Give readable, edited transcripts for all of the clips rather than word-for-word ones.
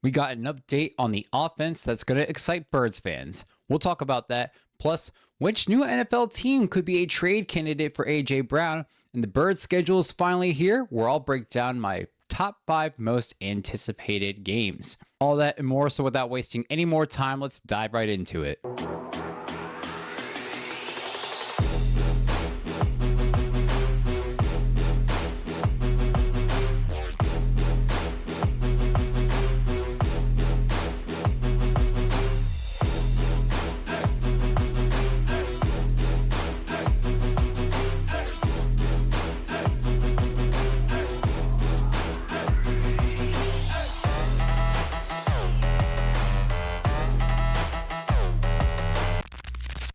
We got an update on the offense that's going to excite Birds fans. We'll talk about that. Plus, which new NFL team could be a trade candidate for A.J. Brown? And the Birds schedule is finally here, where I'll break down my top 5 most anticipated games. All that and more, so without wasting any more time, let's dive right into it.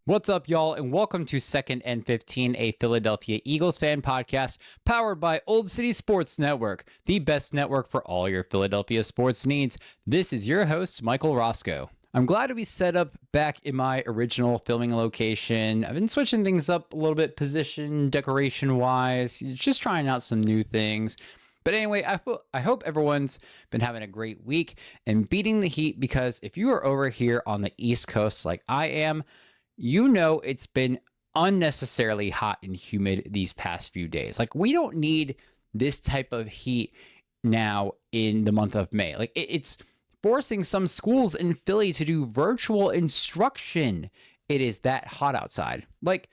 What's up, y'all, and welcome to 2nd and 15, a Philadelphia Eagles fan podcast powered by Olde City Sports Network, the best network for all your Philadelphia sports needs. This is your host, Michael Roscoe. I'm glad to be set up back in my original filming location. I've been switching things up a little bit, position, decoration-wise, just trying out some new things. But anyway, I hope everyone's been having a great week and beating the heat, because if you are over here on the East Coast like I am, you know it's been unnecessarily hot and humid these past few days. Like, we don't need this type of heat now in the month of May. Like, it's forcing some schools in Philly to do virtual instruction. It is that hot outside. Like,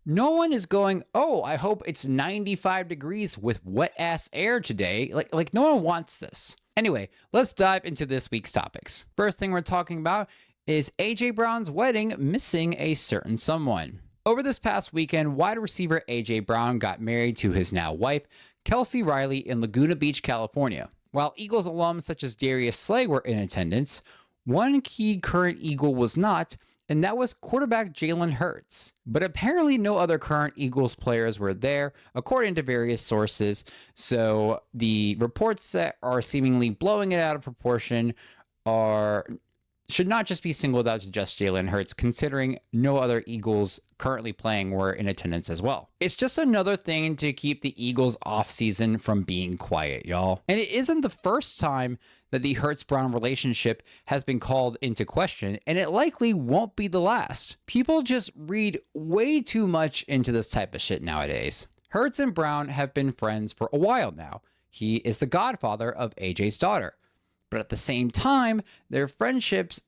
no one is going, oh, I hope it's 95 degrees with wet-ass air today. Like no one wants this. Anyway, let's dive into this week's topics. First thing we're talking about is A.J. Brown's wedding missing a certain someone. Over this past weekend, wide receiver A.J. Brown got married to his now wife, Kelsey Riley, in Laguna Beach, California. While Eagles alums such as Darius Slay were in attendance, one key current Eagle was not, and that was quarterback Jalen Hurts. But apparently no other current Eagles players were there, according to various sources, so the reports that are seemingly blowing it out of proportion should not just be singled out to just Jalen Hurts, considering no other Eagles currently playing were in attendance as well. It's just another thing to keep the Eagles offseason from being quiet, y'all. And it isn't the first time that the Hurts-Brown relationship has been called into question, and it likely won't be the last. People just read way too much into this type of shit nowadays. Hurts and Brown have been friends for a while now. He is the godfather of AJ's daughter. But at the same time, their friendships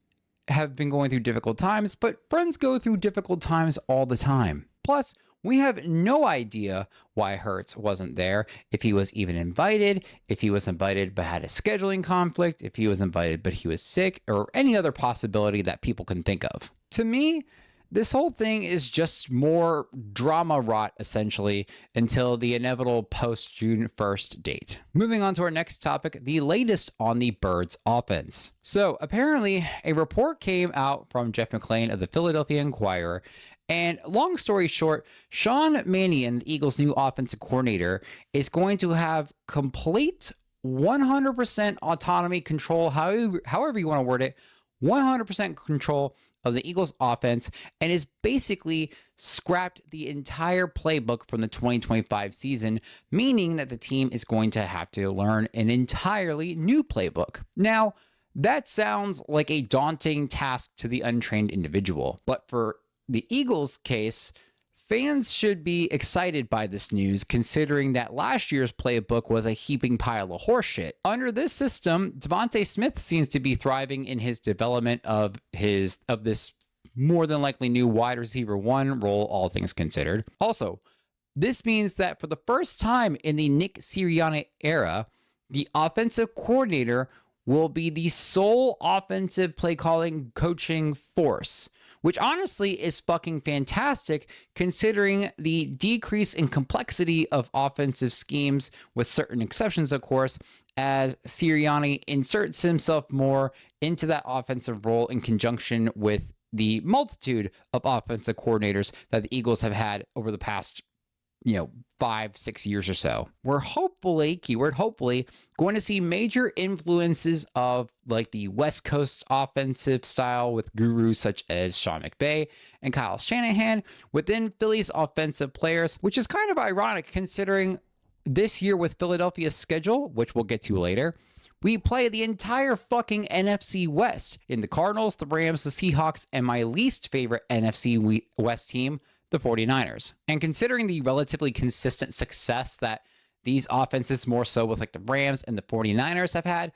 have been going through difficult times, but friends go through difficult times all the time. Plus, we have no idea why Hurts wasn't there, if he was even invited, if he was invited but had a scheduling conflict, if he was invited but he was sick, or any other possibility that people can think of. To me, this whole thing is just more drama rot, essentially, until the inevitable post-June 1st date. Moving on to our next topic, the latest on the Birds offense. So, apparently, a report came out from Jeff McLean of the Philadelphia Inquirer, and long story short, Sean Mannion, the Eagles' new offensive coordinator, is going to have complete 100% autonomy, control, however you want to word it, 100% control of the Eagles offense, and is basically scrapped the entire playbook from the 2025 season, meaning that the team is going to have to learn an entirely new playbook. Now, that sounds like a daunting task to the untrained individual, but for the Eagles' case, fans should be excited by this news, considering that last year's playbook was a heaping pile of horseshit. Under this system, Devontae Smith seems to be thriving in his development of this more than likely new wide receiver 1 role, all things considered. Also, this means that for the first time in the Nick Sirianni era, the offensive coordinator will be the sole offensive play calling coaching force, which honestly is fucking fantastic, considering the decrease in complexity of offensive schemes, with certain exceptions, of course, as Sirianni inserts himself more into that offensive role in conjunction with the multitude of offensive coordinators that the Eagles have had over the past 5-6 years or so. We're hopefully, keyword hopefully, going to see major influences of like the West Coast offensive style with gurus such as Sean McVay and Kyle Shanahan within Philly's offensive players, which is kind of ironic considering this year with Philadelphia's schedule, which we'll get to later, we play the entire fucking NFC West in the Cardinals, the Rams, the Seahawks, and my least favorite NFC West team, the 49ers. And considering the relatively consistent success that these offenses, more so with like the Rams and the 49ers, have had,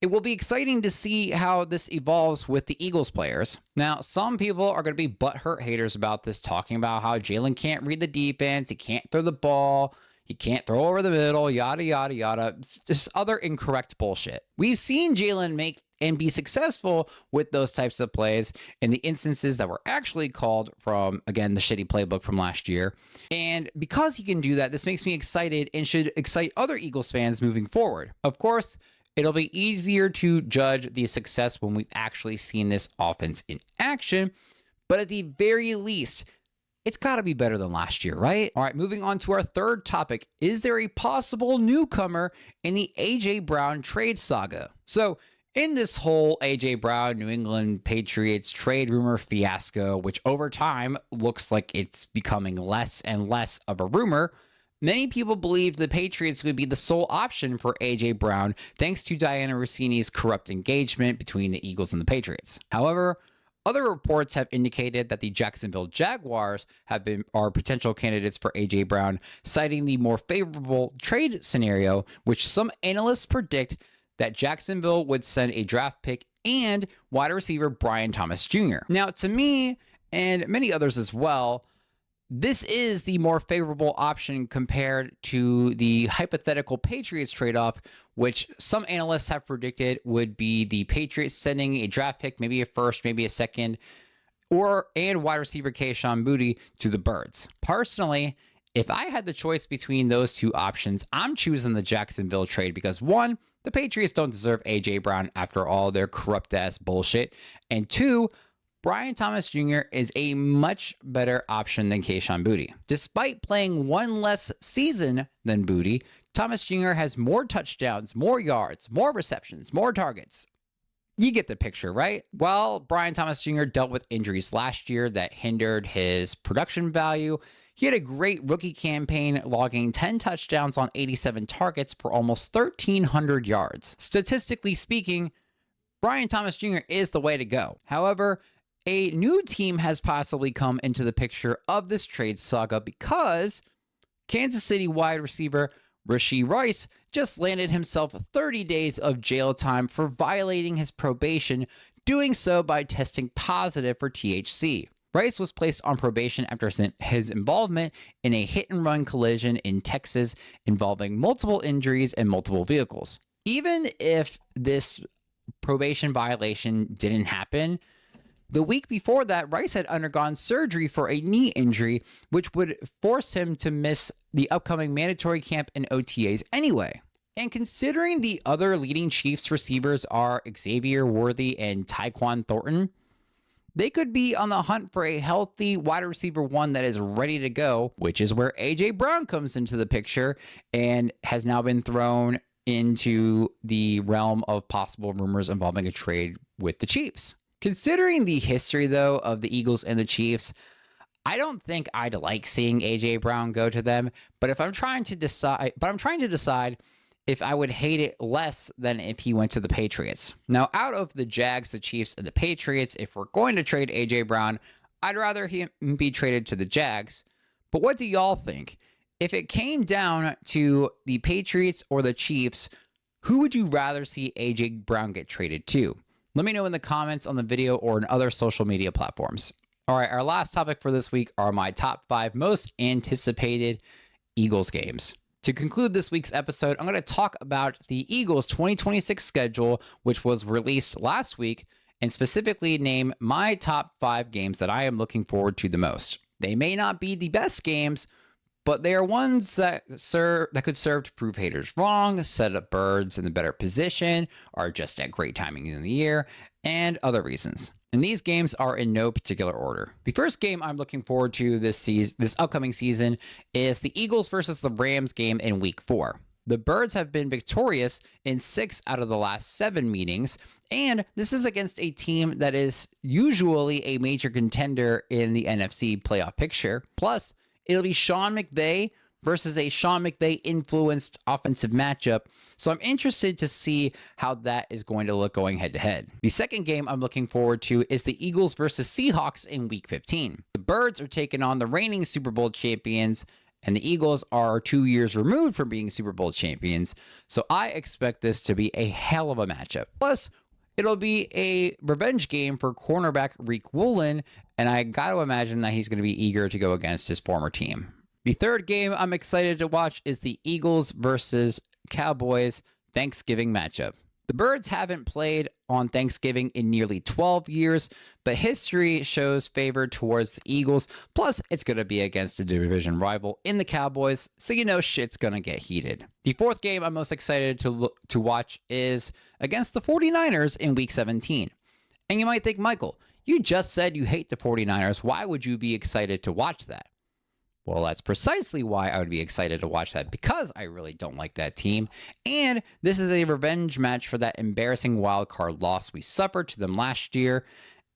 it will be exciting to see how this evolves with the Eagles players. Now, some people are going to be butthurt haters about this, talking about how Jalen can't read the defense, he can't throw the ball, he can't throw over the middle, yada, yada, yada. It's just other incorrect bullshit. We've seen Jalen make and be successful with those types of plays in the instances that were actually called from, again, the shitty playbook from last year. And because he can do that, this makes me excited and should excite other Eagles fans moving forward. Of course, it'll be easier to judge the success when we've actually seen this offense in action, but at the very least, it's got to be better than last year, right? All right, moving on to our third topic. Is there a possible newcomer in the A.J. Brown trade saga? So, in this whole A.J. Brown, New England Patriots trade rumor fiasco, which over time looks like it's becoming less and less of a rumor, many people believed the Patriots would be the sole option for A.J. Brown thanks to Diana Rossini's corrupt engagement between the Eagles and the Patriots. However, other reports have indicated that the Jacksonville Jaguars are potential candidates for A.J. Brown, citing the more favorable trade scenario, which some analysts predict that Jacksonville would send a draft pick and wide receiver Brian Thomas Jr. Now, to me, and many others as well, this is the more favorable option compared to the hypothetical Patriots trade-off, which some analysts have predicted would be the Patriots sending a draft pick, maybe a first, maybe a second, and wide receiver Kayshon Boutte to the Birds. Personally, if I had the choice between those two options, I'm choosing the Jacksonville trade because, one, the Patriots don't deserve A.J. Brown after all their corrupt-ass bullshit, and two, Brian Thomas Jr. is a much better option than Kayshon Boutte. Despite playing one less season than Boutte, Thomas Jr. has more touchdowns, more yards, more receptions, more targets. You get the picture, right? While Brian Thomas Jr. dealt with injuries last year that hindered his production value, he had a great rookie campaign, logging 10 touchdowns on 87 targets for almost 1,300 yards. Statistically speaking, Brian Thomas Jr. is the way to go. However, a new team has possibly come into the picture of this trade saga because Kansas City wide receiver Rashee Rice just landed himself 30 days of jail time for violating his probation, doing so by testing positive for THC. Rice was placed on probation after his involvement in a hit-and-run collision in Texas involving multiple injuries and multiple vehicles. Even if this probation violation didn't happen, the week before that, Rice had undergone surgery for a knee injury, which would force him to miss the upcoming mandatory camp and OTAs anyway. And considering the other leading Chiefs receivers are Xavier Worthy and Tyquan Thornton, they could be on the hunt for a healthy wide receiver one that is ready to go, which is where A.J. Brown comes into the picture and has now been thrown into the realm of possible rumors involving a trade with the Chiefs. Considering the history, though, of the Eagles and the Chiefs, I don't think I'd like seeing A.J. Brown go to them, but I'm trying to decide if I would hate it less than if he went to the Patriots. Now, out of the Jags, the Chiefs, and the Patriots, if we're going to trade A.J. Brown, I'd rather him be traded to the Jags. But what do y'all think? If it came down to the Patriots or the Chiefs, who would you rather see A.J. Brown get traded to? Let me know in the comments on the video or in other social media platforms. All right, our last topic for this week are my top 5 most anticipated Eagles games. To conclude this week's episode, I'm going to talk about the Eagles' 2026 schedule, which was released last week, and specifically name my top 5 games that I am looking forward to the most. They may not be the best games, but they are ones that could serve to prove haters wrong, set up Birds in a better position, are just at great timing in the year, and other reasons. And these games are in no particular order. The first game I'm looking forward to this upcoming season is the Eagles versus the Rams game in Week 4. The Birds have been victorious in 6 out of the last 7 meetings, and this is against a team that is usually a major contender in the NFC playoff picture. Plus, it'll be Sean McVay versus a Sean McVay influenced offensive matchup. So I'm interested to see how that is going to look going head to head. The second game I'm looking forward to is the Eagles versus Seahawks in week 15. The Birds are taking on the reigning Super Bowl champions, and the Eagles are 2 years removed from being Super Bowl champions. So I expect this to be a hell of a matchup. Plus, it'll be a revenge game for cornerback Reek Woolen, and I got to imagine that he's going to be eager to go against his former team. The third game I'm excited to watch is the Eagles versus Cowboys Thanksgiving matchup. The Birds haven't played on Thanksgiving in nearly 12 years, but history shows favor towards the Eagles. Plus, it's going to be against a division rival in the Cowboys, so you know shit's going to get heated. The fourth game I'm most excited to watch is against the 49ers in Week 17. And you might think, Michael, you just said you hate the 49ers. Why would you be excited to watch that? Well, that's precisely why I would be excited to watch that, because I really don't like that team. And this is a revenge match for that embarrassing wild card loss we suffered to them last year.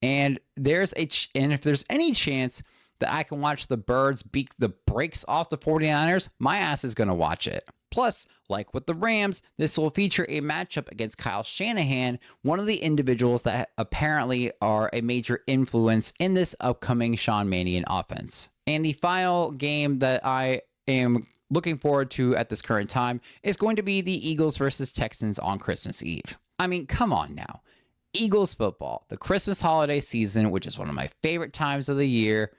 And if there's any chance that I can watch the Birds beat the brakes off the 49ers, my ass is going to watch it. Plus, like with the Rams, this will feature a matchup against Kyle Shanahan, one of the individuals that apparently are a major influence in this upcoming Sean Mannion offense. And the final game that I am looking forward to at this current time is going to be the Eagles versus Texans on Christmas Eve. I mean, come on now. Eagles football, the Christmas holiday season, which is one of my favorite times of the year.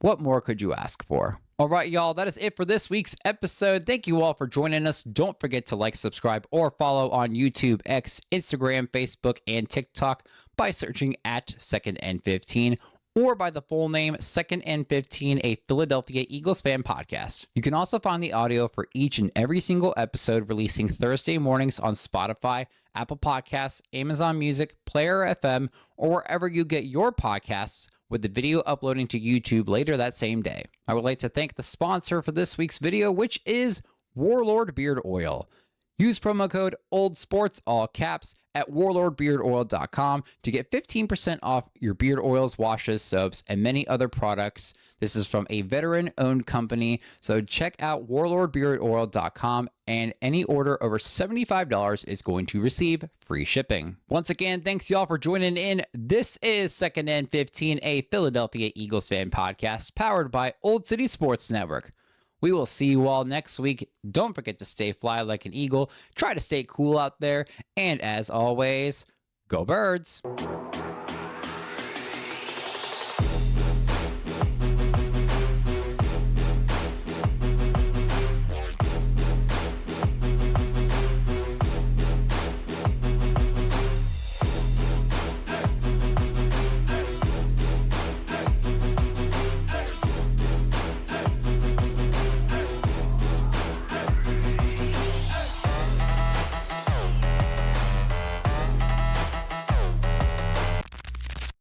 What more could you ask for? All right, y'all, that is it for this week's episode. Thank you all for joining us. Don't forget to like, subscribe, or follow on YouTube, X, Instagram, Facebook, and TikTok by searching at Second and 15 or by the full name Second and 15, a Philadelphia Eagles fan podcast. You can also find the audio for each and every single episode releasing Thursday mornings on Spotify, Apple Podcasts, Amazon Music, Player FM, or wherever you get your podcasts, with the video uploading to YouTube later that same day. I would like to thank the sponsor for this week's video, which is Warlord Beard Oil. Use promo code OLDSPORTS, all caps, at warlordbeardoil.com to get 15% off your beard oils, washes, soaps, and many other products. This is from a veteran-owned company, so check out warlordbeardoil.com, and any order over $75 is going to receive free shipping. Once again, thanks y'all for joining in. This is Second and 15, a Philadelphia Eagles fan podcast powered by Olde City Sports Network. We will see you all next week. Don't forget to stay fly like an eagle. Try to stay cool out there. And as always, go Birds.